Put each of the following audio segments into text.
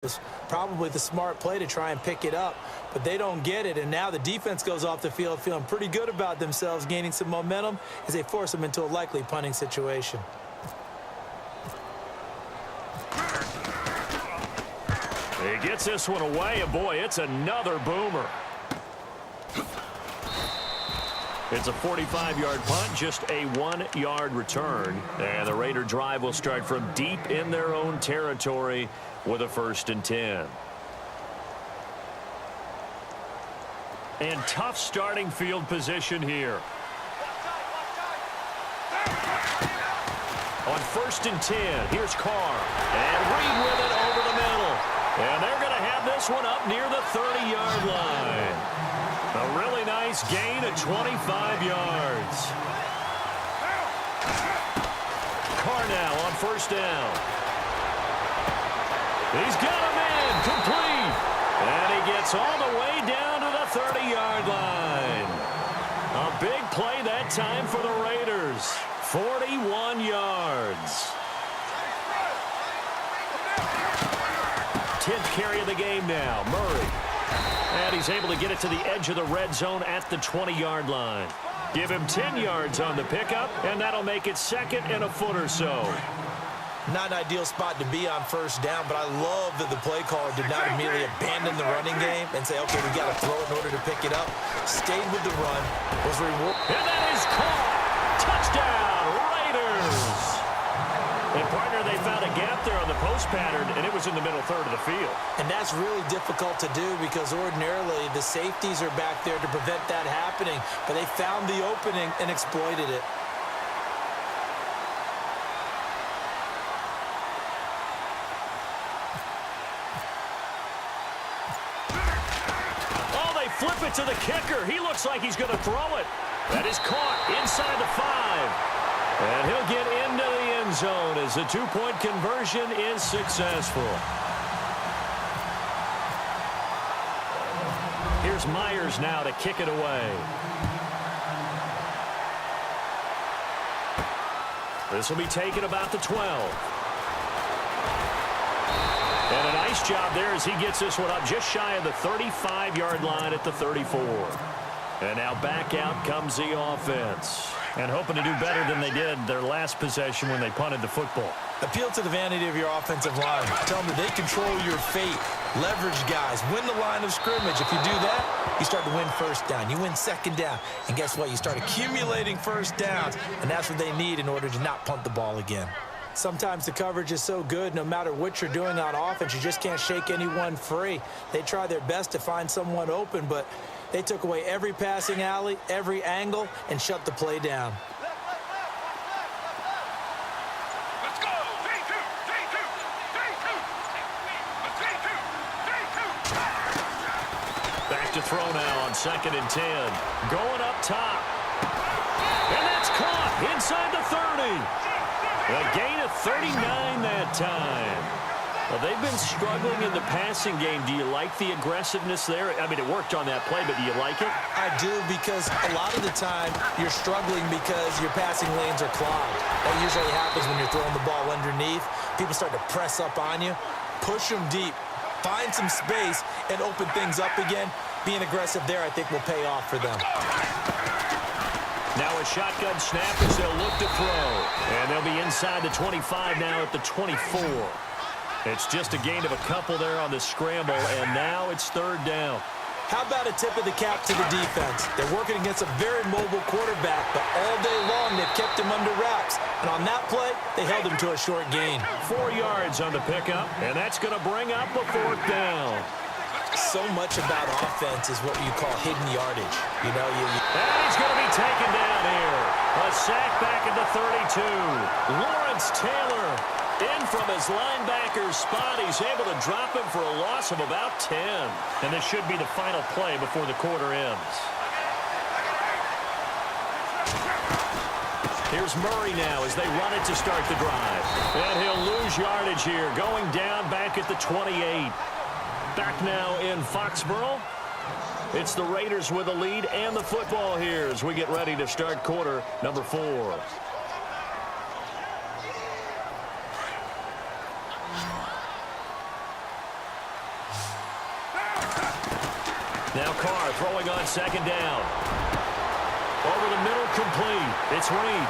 was probably the smart play to try and pick it up, but they don't get it, and now the defense goes off the field feeling pretty good about themselves, gaining some momentum as they force them into a likely punting situation. He gets this one away, and boy, it's another boomer. It's a 45-yard punt, just a 1-yard return. And the Raider drive will start from deep in their own territory with a 1st and 10. And tough starting field position here. On 1st and 10, here's Carr. And Reed with it over the middle. And they're going to have this one up near the 30-yard line. A really nice gain of 25 yards. Carr now on 1st down. He's got him in, complete. And he gets all the way down to the 30-yard line. A big play that time for the Raiders. 41 yards. 10th carry of the game now, Murray. And he's able to get it to the edge of the red zone at the 20-yard line. Give him 10 yards on the pickup, and that'll make it 2nd and a foot or so. Not an ideal spot to be on 1st down, but I love that the play caller did not immediately abandon the running game and say, okay, we got to throw it in order to pick it up. Stayed with the run, was rewarded. And that is caught. Touchdown, Raiders. And, partner, they found a gap there on the post pattern, and it was in the middle third of the field. And that's really difficult to do because ordinarily the safeties are back there to prevent that happening, but they found the opening and exploited it. Oh, they flip it to the kicker. He looks like he's going to throw it. That is caught inside the 5. And he'll get into the end zone as the 2-point conversion is successful. Here's Myers now to kick it away. This will be taken about the 12. And a nice job there as he gets this one up just shy of the 35-yard line at the 34. And now back out comes the offense. And hoping to do better than they did their last possession when they punted the football. Appeal to the vanity of your offensive line. Tell them that they control your fate. Leverage guys. Win the line of scrimmage. If you do that, you start to win 1st down. You win 2nd down. And guess what? You start accumulating 1st downs. And that's what they need in order to not punt the ball again. Sometimes the coverage is so good, no matter what you're doing on offense, you just can't shake anyone free. They try their best to find someone open, but they took away every passing alley, every angle, and shut the play down. Let's go! Back to throw now on 2nd and 10. Going up top. And that's caught inside the 30. A gain of 39 that time. Well, they've been struggling in the passing game. Do you like the aggressiveness there? I mean, it worked on that play, but do you like it? I do, because a lot of the time you're struggling because your passing lanes are clogged. That usually happens when you're throwing the ball underneath. People start to press up on you. Push them deep. Find some space and open things up again. Being aggressive there, I think, will pay off for them. Now a shotgun snap as they'll look to throw. And they'll be inside the 25 now at the 24. It's just a gain of a couple there on the scramble, and now it's 3rd down. How about a tip of the cap to the defense? They're working against a very mobile quarterback, but all day long they've kept him under wraps. And on that play, they held him to a short gain. 4 yards on the pickup, and that's going to bring up a 4th down. So much about offense is what you call hidden yardage. You know, And he's going to be taken down here. A sack back at the 32. Lawrence Taylor in from his linebacker spot. He's able to drop him for a loss of about 10. And this should be the final play before the quarter ends. Here's Murray now as they run it to start the drive. And he'll lose yardage here, going down back at the 28. Back now in Foxborough. It's the Raiders with a lead and the football here as we get ready to start quarter number 4. Now Carr throwing on second down. Over the middle, complete. It's Reed.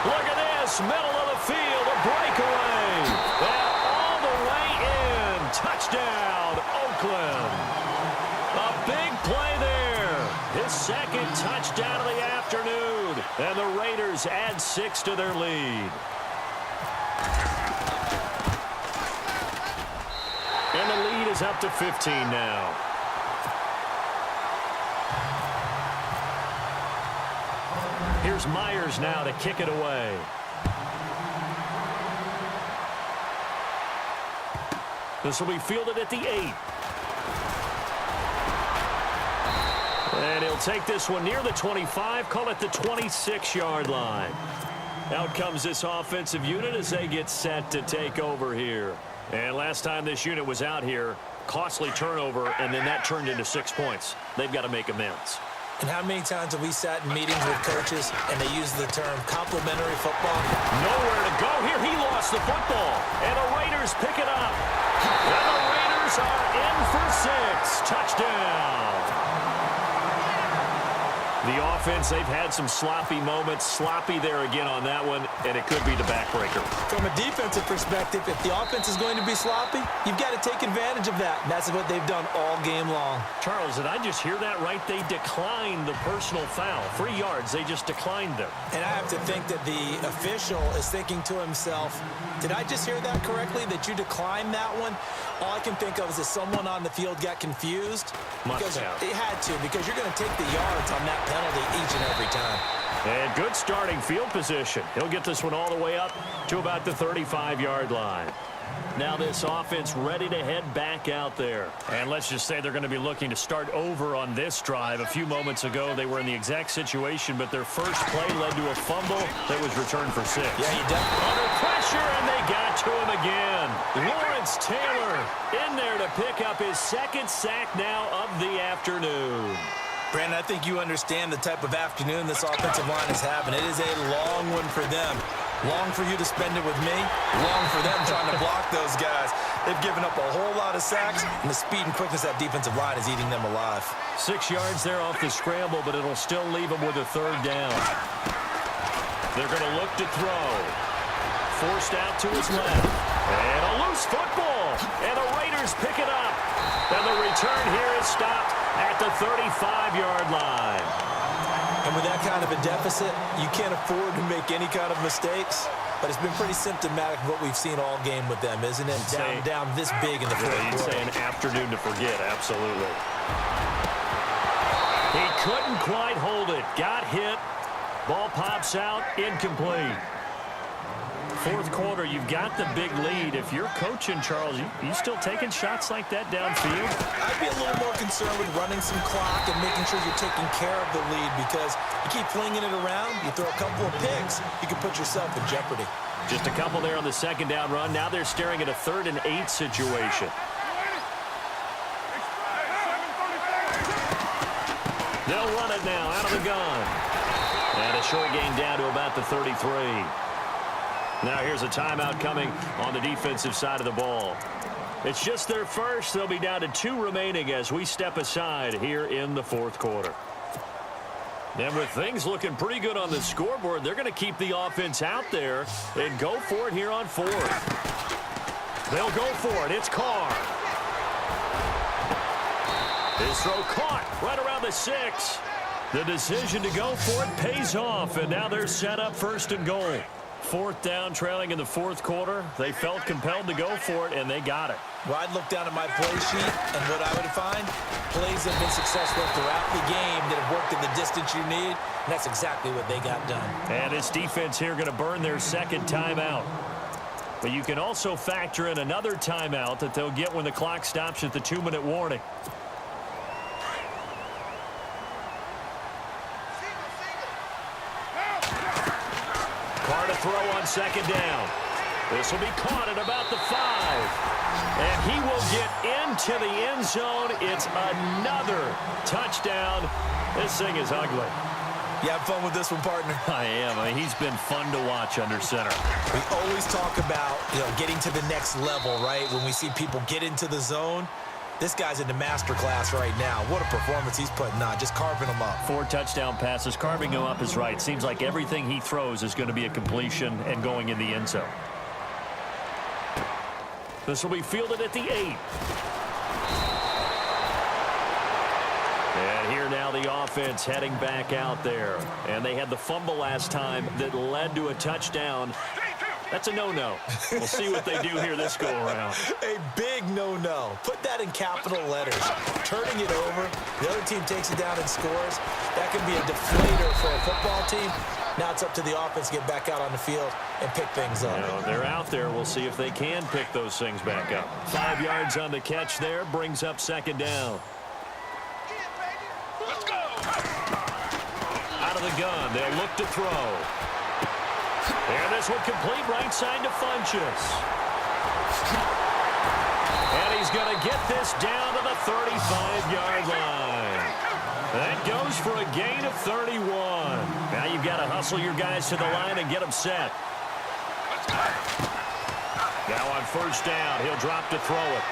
Look at this, middle of the field, a breakaway. And all the way in. Touchdown, Oakland. A big play there. His second touchdown of the afternoon. And the Raiders add 6 to their lead. And the lead is up to 15 now. Here's Myers now to kick it away. This will be fielded at the 8. And he'll take this one near the 25, call it the 26-yard line. Out comes this offensive unit as they get set to take over here. And last time this unit was out here, costly turnover, and then that turned into 6 points. They've got to make amends. And how many times have we sat in meetings with coaches and they use the term complimentary football? Nowhere to go here. He lost the football. And the Raiders pick it up. And the Raiders are in for 6. Touchdown. The offense, they've had some sloppy moments. Sloppy there again on that one, and it could be the backbreaker. From a defensive perspective, if the offense is going to be sloppy, you've got to take advantage of that. And that's what they've done all game long. Charles, did I just hear that right? They declined the personal foul. 3 yards, they just declined them. And I have to think that the official is thinking to himself, did I just hear that correctly, that you declined that one? All I can think of is that someone on the field got confused. Must have. It had to, because you're going to take the yards on that penalty each and every time. And good starting field position. He'll get this one all the way up to about the 35-yard line. Now this offense ready to head back out there. And let's just say they're going to be looking to start over on this drive. A few moments ago, they were in the exact situation, but their first play led to a fumble that was returned for 6. Yeah, he definitely. Under pressure, and they got to him again. Lawrence Taylor in there to pick up his second sack now of the afternoon. Brandon, I think you understand the type of afternoon this offensive line is having. It is a long one for them. Long for you to spend it with me. Long for them trying to block those guys. They've given up a whole lot of sacks, and the speed and quickness of that defensive line is eating them alive. 6 yards there off the scramble, but it'll still leave them with a 3rd down. They're going to look to throw. Forced out to his left. And a loose football. And the Raiders pick it up. And the return here is stopped at the 35-yard line. And with that kind of a deficit, you can't afford to make any kind of mistakes. But it's been pretty symptomatic of what we've seen all game with them, isn't it? Down this big in the fourth quarter. You'd say an afternoon to forget, absolutely. He couldn't quite hold it. Got hit. Ball pops out, incomplete. Fourth quarter, you've got the big lead. If you're coaching, Charles, you still taking shots like that downfield? I'd be a little more concerned with running some clock and making sure you're taking care of the lead, because you keep flinging it around, you throw a couple of picks, you can put yourself in jeopardy. Just a couple there on the second down run. Now they're staring at a 3rd and 8 situation. They'll run it now out of the gun. And a short gain down to about the 33. Now here's a timeout coming on the defensive side of the ball. It's just their first. They'll be down to 2 remaining as we step aside here in the fourth quarter. And with things looking pretty good on the scoreboard, they're going to keep the offense out there and go for it here on 4th. They'll go for it. It's Carr. His throw caught right around the 6. The decision to go for it pays off, and now they're set up 1st and goal. 4th down, trailing in the fourth quarter. They felt compelled to go for it, and they got it. Well, I'd look down at my play sheet, and what I would find, plays that have been successful throughout the game that have worked in the distance you need, and that's exactly what they got done. And this defense here going to burn their second timeout. But you can also factor in another timeout that they'll get when the clock stops at the 2-minute warning. Carr to throw on second down. This will be caught at about the 5. And he will get into the end zone. It's another touchdown. This thing is ugly. You have fun with this one, partner? I am. I mean, he's been fun to watch under center. We always talk about, getting to the next level, right? When we see people get into the zone, This guy's in the master class right now. What a performance he's putting on, just carving them up. 4 touchdown passes. Carving him up is right. Seems like everything he throws is going to be a completion and going in the end zone. This will be fielded at the 8. And here now the offense heading back out there. And they had the fumble last time that led to a touchdown. That's a no-no. We'll see what they do here this go-around. A big no-no. Put that in capital letters. Turning it over, the other team takes it down and scores. That could be a deflator for a football team. Now it's up to the offense to get back out on the field and pick things up. You know, they're out there. We'll see if they can pick those things back up. 5 yards on the catch there. Brings up second down. Let's go. Out of the gun. They'll look to throw. And this one complete right side to Funchess. And he's going to get this down to the 35-yard line. That goes for a gain of 31. Now you've got to hustle your guys to the line and get them set. Now on first down, he'll drop to throw it.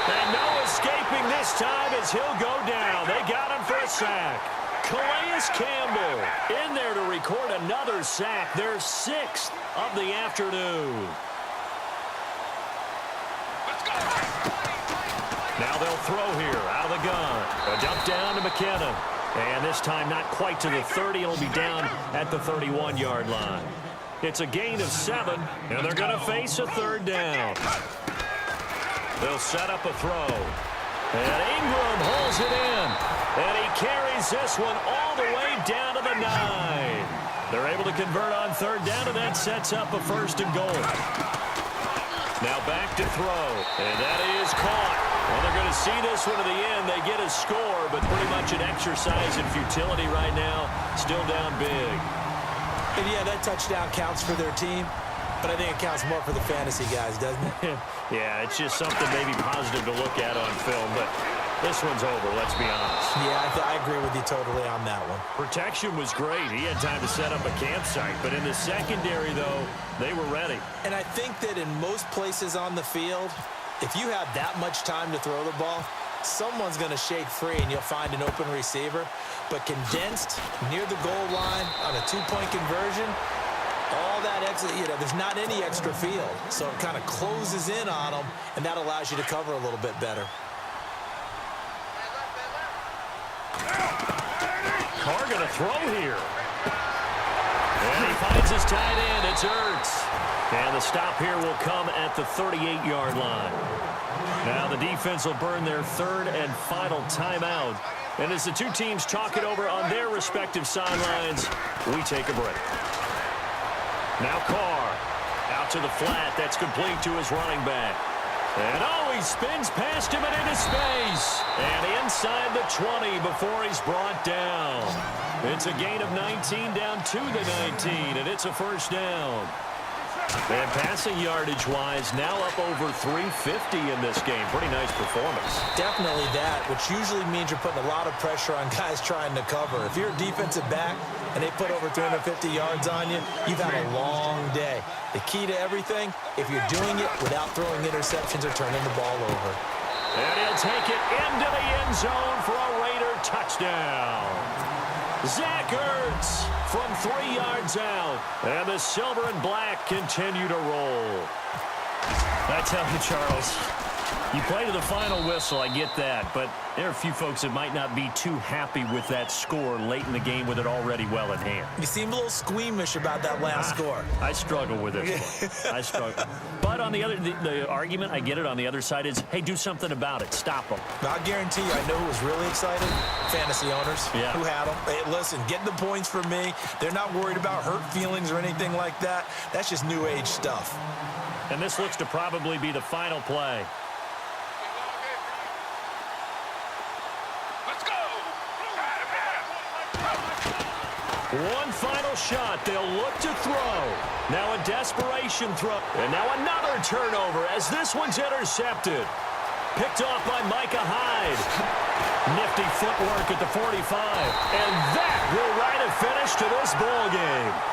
And no escaping this time as he'll go down. They got him for a sack. Calais Campbell in there to record another sack, their 6th of the afternoon. Now they'll throw here out of the gun. A dump down to McKinnon. And this time not quite to the 30. It'll be down at the 31-yard line. It's a gain of 7, and they're going to face a third down. They'll set up a throw. And Ingram holds it in. And he carries this one all the way down to the 9. They're able to convert on third down, and that sets up a first and goal. Now back to throw. And that is caught. Well, they're going to see this one to the end. They get a score, but pretty much an exercise in futility right now. Still down big. And yeah, that touchdown counts for their team, but I think it counts more for the fantasy guys, doesn't it? Yeah, it's just something maybe positive to look at on film, but this one's over, let's be honest. Yeah, I agree with you totally on that one. Protection was great. He had time to set up a campsite, but in the secondary, though, they were ready. And I think that in most places on the field, if you have that much time to throw the ball, someone's going to shake free and you'll find an open receiver. But condensed near the goal line on a 2-point conversion, all that extra, there's not any extra field. So it kind of closes in on them, and that allows you to cover a little bit better. Carr going to throw here. And he finds his tight end. It's Ertz. And the stop here will come at the 38-yard line. Now the defense will burn their third and final timeout. And as the two teams talk it over on their respective sidelines, we take a break. Now Carr out to the flat. That's complete to his running back. And he spins past him and into space. And inside the 20 before he's brought down. It's a gain of 19 down to the 19, and it's a first down. And passing yardage-wise, now up over 350 in this game. Pretty nice performance. Definitely that, which usually means you're putting a lot of pressure on guys trying to cover. If you're a defensive back and they put over 350 yards on you, you've had a long day. The key to everything, if you're doing it without throwing interceptions or turning the ball over. And he'll take it into the end zone for a Raider touchdown. Zach Ertz from 3 yards out. And the silver and black continue to roll. I tell you, Charles, you play to the final whistle, I get that. But there are a few folks that might not be too happy with that score late in the game with it already well in hand. You seem a little squeamish about that last score. I struggle with this one. I struggle. But on the other, the argument, I get it, on the other side is, hey, do something about it. Stop them. I guarantee you, I know who was really excited. Fantasy owners who had them. Hey, listen, get the points for me. They're not worried about hurt feelings or anything like that. That's just new age stuff. And this looks to probably be the final play. One final shot. They'll look to throw. Now a desperation throw. And now another turnover as this one's intercepted. Picked off by Micah Hyde. Nifty footwork at the 45. And that will write a finish to this ball game.